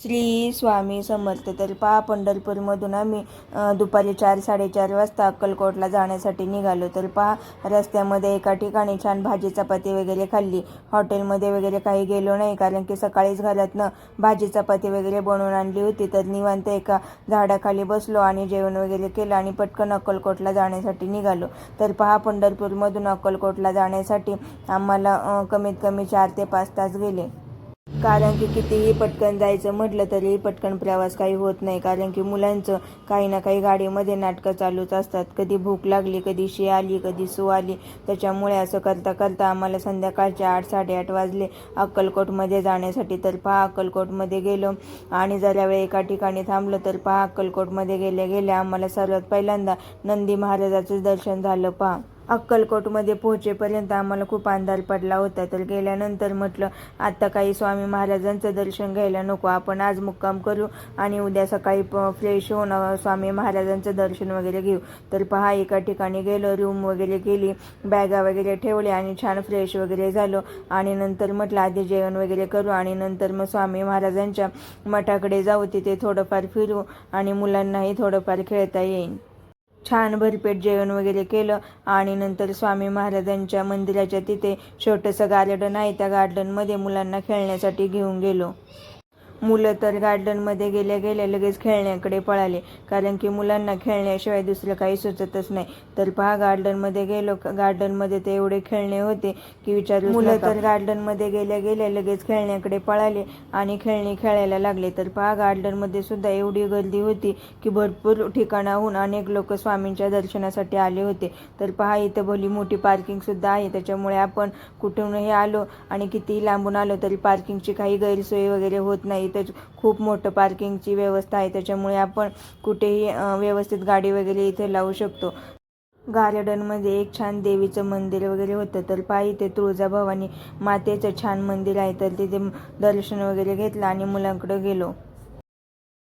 श्री स्वामी समर्थ. तर पहा, पंढरपूरमधून आम्ही दुपारी 4-4:30 वाजता अक्कलकोटला जाण्यासाठी निघालो. तर पहा, रस्त्यामध्ये एका ठिकाणी छान भाजी चपाती वगैरे खाल्ली. हॉटेलमध्ये वगैरे काही गेलो नाही, कारण की सकाळीच घरातनं भाजी चपाती वगैरे बनवून आणली होती. तर निवांत एका झाडाखाली बसलो आणि जेवण वगैरे केलं आणि पटकन अक्कलकोटला जाण्यासाठी निघालो. तर पहा, पंढरपूरमधून अक्कलकोटला जाण्यासाठी आम्हाला कमीत कमी 4 ते 5 तास गेले. कारण की कितीही पटकन जायचं म्हटलं तरी पटकन प्रवास काही होत नाही, कारण की मुलांचं काही ना काही गाडीमध्ये नाटकं चालूच असतात. कधी भूक लागली, कधी शी आली, कधी सू आली. त्याच्यामुळे असं करता करता आम्हाला संध्याकाळचे 8-8:30 वाजले अक्कलकोटमध्ये जाण्यासाठी. तर पहा, अक्कलकोटमध्ये गेलो आणि जरा वेळ एका ठिकाणी थांबलो. तर पहा, अक्कलकोटमध्ये गेल्या गेल्या आम्हाला सर्वात पहिल्यांदा नंदी महाराजाचं दर्शन झालं. पहा, अक्कलकोटमध्ये पोहोचेपर्यंत आम्हाला खूप अंधार पडला होता. तर गेल्यानंतर म्हटलं, आता काही स्वामी महाराजांचं दर्शन घ्यायला नको, आपण आज मुक्काम करू आणि उद्या सकाळी फ्रेश होऊन स्वामी महाराजांचं दर्शन वगैरे घेऊ. तर पहा, एका ठिकाणी गेलो, रूम वगैरे केली, बॅगा वगैरे ठेवल्या आणि छान फ्रेश वगैरे झालो. आणि नंतर म्हटलं आधी जेवण वगैरे करू आणि नंतर मग स्वामी महाराजांच्या मठाकडे जाऊ, तिथे थोडंफार फिरू आणि मुलांनाही थोडंफार खेळता येईल. छान भरपेट जेवण वगैरे केलं आणि नंतर स्वामी महाराजांच्या मंदिराच्या तिथे छोटंसं गार्डन आहे, त्या गार्डनमध्ये मुलांना खेळण्यासाठी घेऊन गेलो. मुलं तर गार्डनमध्ये गेल्या गेल्या लगेच खेळण्याकडे पळाले, कारण की मुलांना खेळण्याशिवाय दुसरं काही सुचतच नाही. तर पहा, गार्डनमध्ये गेलो. गार्डनमध्ये ते एवढे खेळणे होते की विचारू नका. मुलं तर गार्डनमध्ये गेल्या गेल्या लगेच खेळण्याकडे पळाले आणि खेळणी खेळायला लागले. तर पहा, गार्डनमध्ये सुद्धा एवढी गर्दी होती की भरपूर ठिकाणाहून अनेक लोक स्वामींच्या दर्शनासाठी आले होते. तर पहा, इथं भली मोठी पार्किंग सुद्धा आहे, त्याच्यामुळे आपण कुठूनही आलो आणि कितीही लांबून आलो तरी पार्किंगची काही गैरसोय वगैरे होत नाही. तर खूप मोठं पार्किंगची व्यवस्था आहे, त्याच्यामुळे आपण कुठेही व्यवस्थित गाडी वगैरे इथे लावू शकतो. गार्डनमध्ये एक छान देवीचं मंदिर वगैरे होतं. तर पहा, इथे तुळजाभवानी मातेचं छान मंदिर आहे. तर तिथे दर्शन वगैरे घेतलं आणि मुलांकडे गेलो.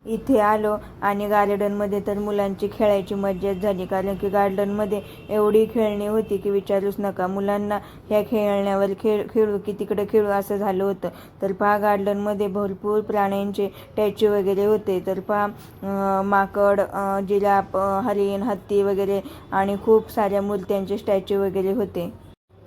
इथे आलो आणि गार्डनमध्ये तर मुलांची खेळायची मज्जाच झाली, कारण की गार्डनमध्ये एवढी खेळणी होती की विचारूच नका. मुलांना ह्या खेळण्यावर खेळू की तिकडे खेळू असं झालं होतं. तर पहा, गार्डनमध्ये भरपूर प्राण्यांचे स्टॅच्यू वगैरे होते. तर पहा, माकड, जिराफ, हरिण, हत्ती वगैरे आणि खूप साऱ्या मूर्त्यांचे स्टॅच्यू वगैरे होते.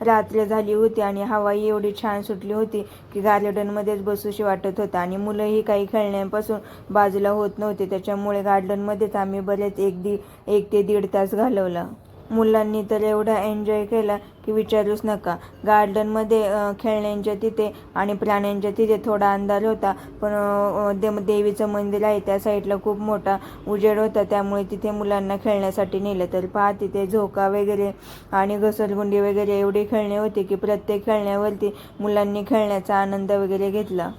रात्र झाली होती आणि हवाही एवढी छान सुटली होती की गार्डनमध्येच बसूशी वाटत होतं आणि मुलंही काही खेळण्यापासून बाजूला होत नव्हते. त्याच्यामुळे गार्डनमध्येच आम्ही बरेच 1 ते 1.5 तास घालवला. मुलांनी तर एवढा एन्जॉय केला की विचारूच नका. गार्डनमध्ये खेळण्यांच्या तिथे आणि प्राण्यांच्या तिथे थोडा अंधार होता, पण देवीचं मंदिर आहे त्या साईडला खूप मोठा उजेड होता, त्यामुळे तिथे मुलांना खेळण्यासाठी नेलं. तर पहा, तिथे झोका वगैरे आणि घसरगुंडी वगैरे एवढी खेळणे होती की प्रत्येक खेळण्यावरती मुलांनी खेळण्याचा आनंद वगैरे घेतला.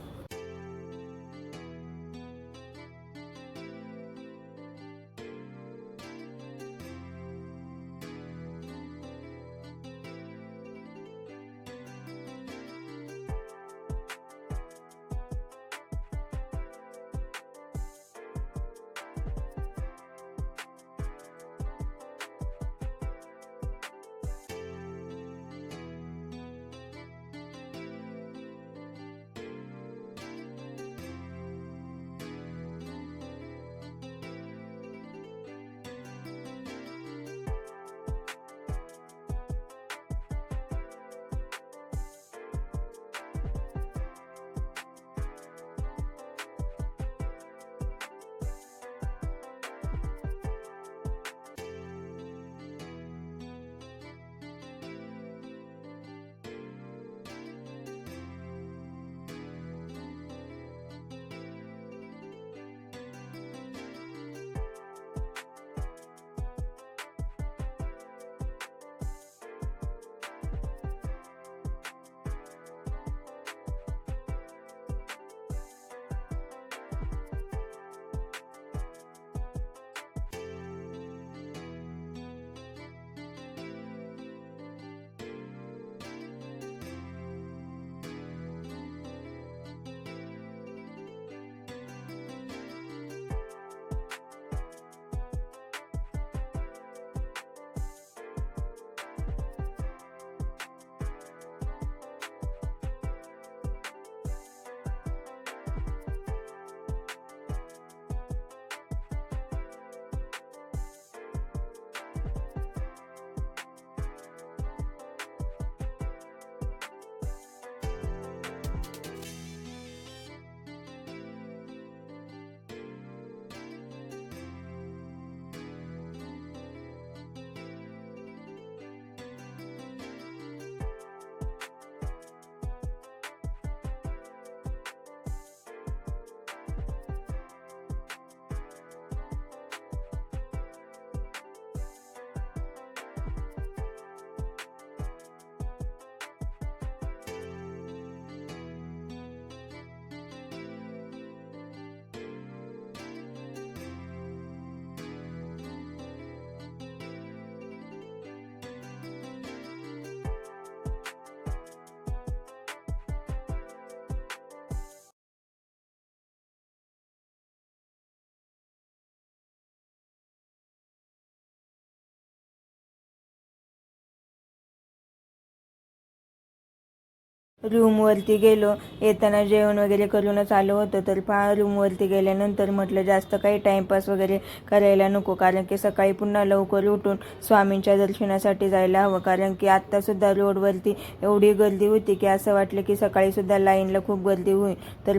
रूमवरती गेलो. येताना जेवण वगैरे करूनच आलो होतो. तर रूमवरती गेल्यानंतर म्हटलं जास्त काही टाईमपास वगैरे करायला नको, कारण की सकाळी पुन्हा लवकर उठून स्वामींच्या दर्शनासाठी जायला हवं. कारण की आत्तासुद्धा रोडवरती एवढी गर्दी होती की असं वाटलं की सकाळीसुद्धा लाईनला खूप गर्दी होईल. तर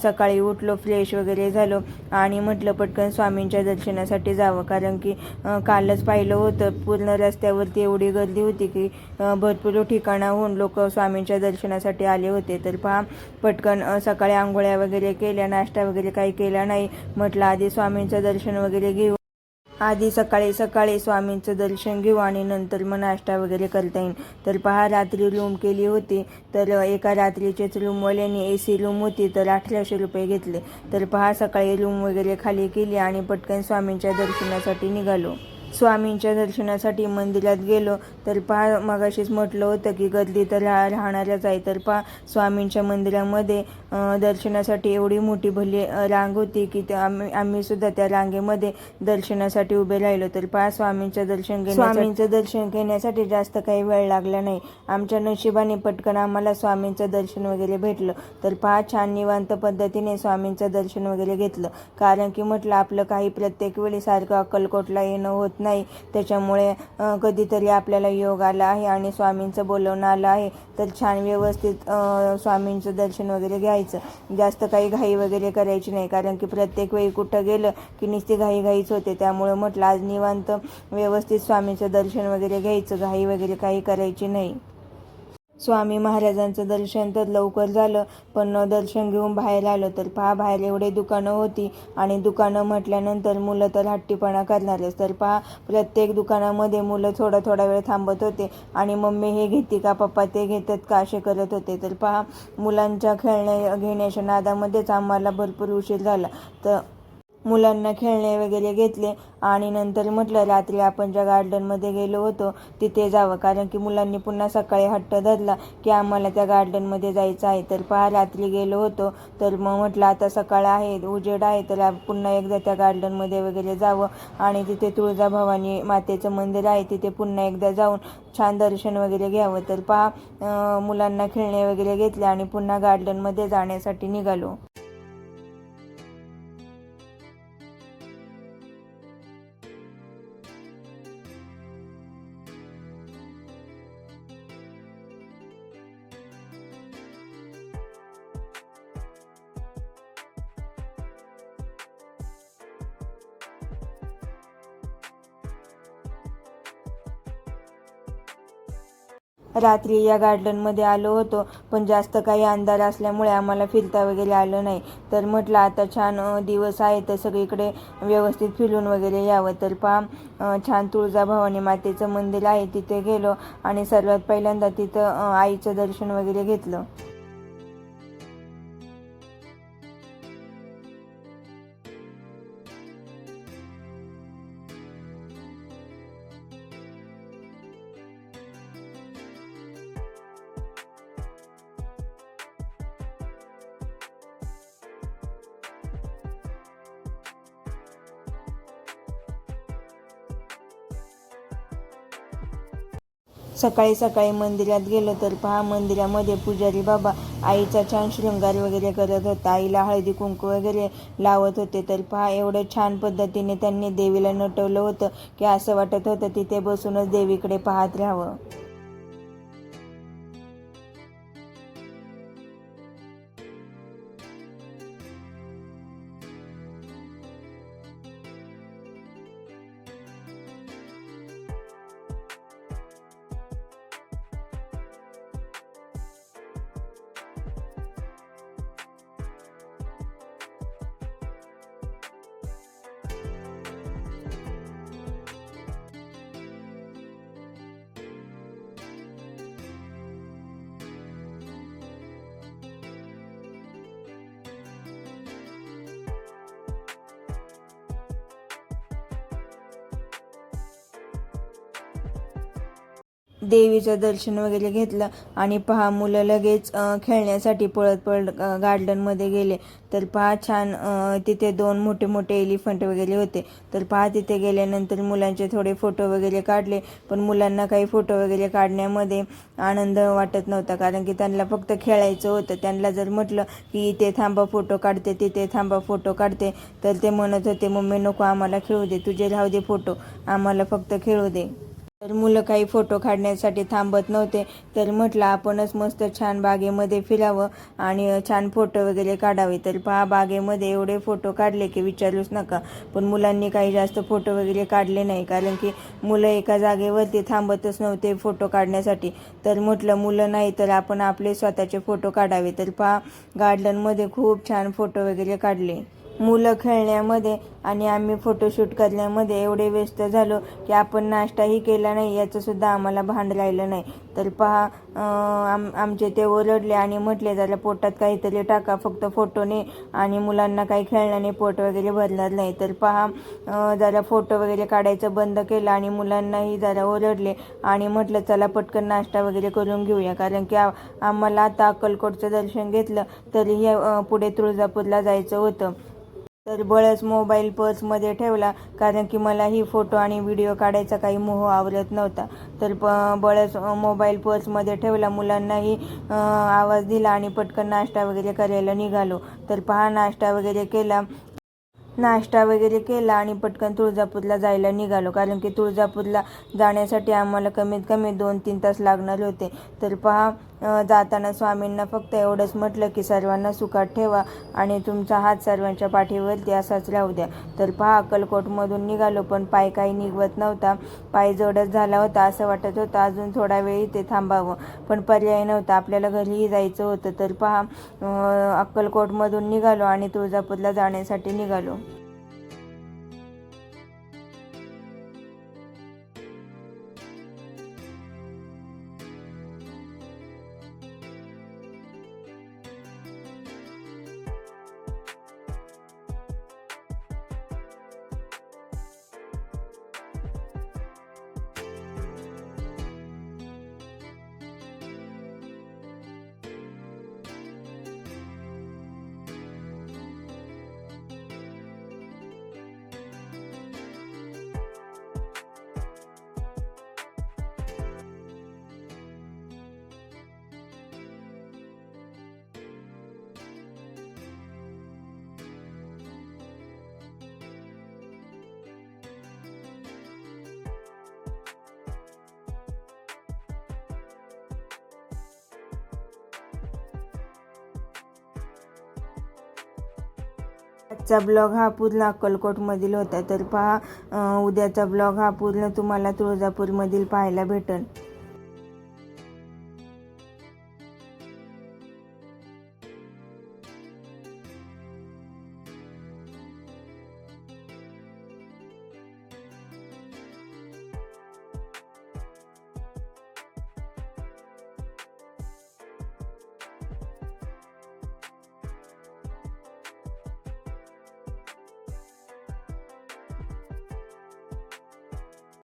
सकाळी उठलो, फ्रेश वगैरे झालो आणि म्हटलं पटकन स्वामींच्या दर्शनासाठी जावं. कारण की कालच पाहिलं होतं, पूर्ण रस्त्यावरती एवढी गर्दी होती की भरपूर ठिकाणाहून लोक स्वामींच्या दर्शनासाठी आले होते. तर पटकन सकाळी आंघोळ्या वगैरे केल्या, नाश्ता वगैरे काही केला नाही. म्हटलं आधी स्वामींचं दर्शन वगैरे घेऊ, आधी सकाळी सकाळी स्वामींचं दर्शन घेऊ आणि नंतर मग नाश्ता वगैरे करता येईल. तर रात्री रूम केली होती. तर एका रात्रीचेच रूमवाल्याने AC रूम होती तर 1800 रुपये घेतले. तर सकाळी रूम वगैरे खाली केली आणि पटकन स्वामींच्या दर्शनासाठी निघालो. स्वामींच्या दर्शनासाठी मंदिरात गेलो. तर मगाशीच म्हटलं होतं की गर्दी तर राहणारच आहे. तर स्वामींच्या मंदिरामध्ये दर्शनासाठी एवढी मोठी भली रांग होती की आम्ही सुद्धा त्या रांगेमध्ये दर्शनासाठी उभे राहिलो. तर स्वामींचं दर्शन घेण्यासाठी जास्त काही वेळ लागला नाही. आमच्या नशिबाने पटकन आम्हाला स्वामींचं दर्शन वगैरे भेटलं. तर छान निवांत पद्धतीने स्वामींचं दर्शन वगैरे घेतलं. कारण की म्हटलं आपलं काही प्रत्येक वेळी सारखं अक्कलकोटला येणं होत नाही. त्याच्यामुळे कधीतरी आपल्याला योग आला आहे आणि स्वामींचं बोलवणं आलं आहे, तर छान व्यवस्थित स्वामींचं दर्शन वगैरे घ्यायचं. जास्त काही घाई वगैरे करायची नाही, कारण की प्रत्येक वेळी कुठं गेलं की नुसती घाईच होते. त्यामुळे म्हटलं आज निवांत व्यवस्थित स्वामींचं दर्शन वगैरे घ्यायचं, घाई वगैरे काही करायची नाही. स्वामी महाराजांचं दर्शन तर लवकर झालं, पण दर्शन घेऊन बाहेर आलो. तर बाहेर एवढे दुकानं होती आणि दुकानं म्हटल्यानंतर मुलं तर हट्टीपणा करणारच. तर प्रत्येक दुकानामध्ये मुलं थोडा थोडा वेळ थांबत होते आणि मम्मी हे घेते का, पप्पा ते घेतात का, असे करत होते. तर मुलांच्या घेण्याच्या नादामध्येच आम्हाला भरपूर उशीर झाला. तर मुलांना खेळणे वगैरे घेतले आणि नंतर म्हटलं रात्री आपण ज्या गार्डनमध्ये गेलो होतो तिथे जावं, कारण की मुलांनी पुन्हा सकाळी हट्ट धरला की आम्हाला त्या गार्डनमध्ये जायचं आहे. तर रात्री गेलो होतो. तर मग म्हटलं आता सकाळ आहे, उजेड आहे, तर पुन्हा एकदा त्या गार्डनमध्ये वगैरे जावं आणि तिथे तुळजाभवानी मातेचं मंदिर आहे, तिथे पुन्हा एकदा जाऊन छान दर्शन वगैरे घ्यावं. तर मुलांना खेळणे वगैरे घेतले आणि पुन्हा गार्डनमध्ये जाण्यासाठी निघालो. रात्री या गार्डनमध्ये आलो होतो, पण जास्त काही अंधार असल्यामुळे आम्हाला फिरता वगैरे आलं नाही. तर म्हटलं आता छान दिवस आहे तर सगळीकडे व्यवस्थित फिरून वगैरे यावं. तर छान तुळजाभवानी मातेचं मंदिर आहे, तिथे गेलो आणि सर्वात पहिल्यांदा तिथं आईचं दर्शन वगैरे घेतलं. सकाळी सकाळी मंदिरात गेलो. तर मंदिरामध्ये पुजारी बाबा आईचा छान शृंगार वगैरे करत होता. आईला हळदी कुंकू वगैरे लावत होते. तर एवढं छान पद्धतीने त्यांनी देवीला नटवलं होतं की असं वाटत होतं तिथे बसूनच देवीकडे पाहत राहावं. देवीचं दर्शन वगैरे घेतलं आणि पहा मुलं लगेच खेळण्यासाठी पळत पळत गार्डनमध्ये गेले. तर पहा छान तिथे 2 मोठे मोठे एलिफंट वगैरे होते. तर पहा तिथे गेल्यानंतर मुलांचे थोडे फोटो वगैरे काढले, पण मुलांना काही फोटो वगैरे काढण्यामध्ये आनंद वाटत नव्हता, कारण की त्यांना फक्त खेळायचं होतं. त्यांना जर म्हटलं की इथे थांबा फोटो काढते, तिथे थांबा फोटो काढते, तर ते म्हणत होते मम्मी नको, आम्हाला खेळू दे, तुझे राहू दे फोटो, आम्हाला फक्त खेळू दे. तर मुलं काही फोटो काढण्यासाठी थांबत नव्हते. तर म्हटलं आपणच मस्त छान बागेमध्ये फिरावं आणि छान फोटो वगैरे काढावे. तर पहा बागेमध्ये एवढे फोटो काढले की विचारूच नका. पण मुलांनी काही जास्त फोटो वगैरे काढले नाही, कारण की मुलं एका जागेवरती थांबतच नव्हते फोटो काढण्यासाठी. तर म्हटलं मुलं नाही तर आपण आपले स्वतःचे फोटो काढावे. तर पहा गार्डनमध्ये खूप छान फोटो वगैरे काढले. मुलं खेळण्यामध्ये आणि आम्ही फोटोशूट करण्यामध्ये एवढे व्यस्त झालो की आपण नाश्ताही केला नाही याचंसुद्धा आम्हाला भान राहिलं नाही. तर पहा आमचे ते ओरडले आणि म्हटले जरा पोटात काहीतरी टाका, फक्त फोटोने आणि मुलांना काही खेळण्याने पोट वगैरे भरणार नाही. तर पहा जरा फोटो वगैरे काढायचं बंद केलं आणि मुलांनाही जरा ओरडले आणि म्हटलं चला पटकन नाश्ता वगैरे करून घेऊया, कारण की आम्हाला आता अक्कलकोटचं दर्शन घेतलं तरीही पुढे तुळजापूरला जायचं होतं. तर बळच मोबाईल पर्समध्ये ठेवला, कारण की मलाही फोटो आणि व्हिडिओ काढायचा काही मोह आवरत नव्हता. तर बळच मोबाईल पर्समध्ये ठेवला, मुलांनाही आवाज दिला आणि पटकन नाश्ता वगैरे करायला निघालो. तर पहा नाश्ता वगैरे केला आणि पटकन तुळजापूरला जायला निघालो, कारण की तुळजापूरला जाण्यासाठी आम्हाला कमीत कमी 2-3 तास लागणार होते. तर पहा जाताना स्वामींना फक्त एवढंच म्हटलं की सर्वांना सुखात ठेवा आणि तुमचा हात सर्वांच्या पाठीवरती असाच राहू द्या. तर पहा अक्कलकोटमधून निघालो, पण पाय काही निघत नव्हता. पाय जडच झाला होता. असं वाटत होतं अजून थोडा वेळ इथे थांबावं, पण पर्याय नव्हता, आपल्याला घरीही जायचं होतं. तर पहा अक्कलकोटमधून निघालो आणि तुळजापूरला जाण्यासाठी निघालो. आजचा ब्लॉग हा पूर्ण अक्कलकोटमधील होता. तर पहा उद्याचा ब्लॉग हा पूर्ण तुम्हाला तुळजापूरमधील पाहायला भेटेल.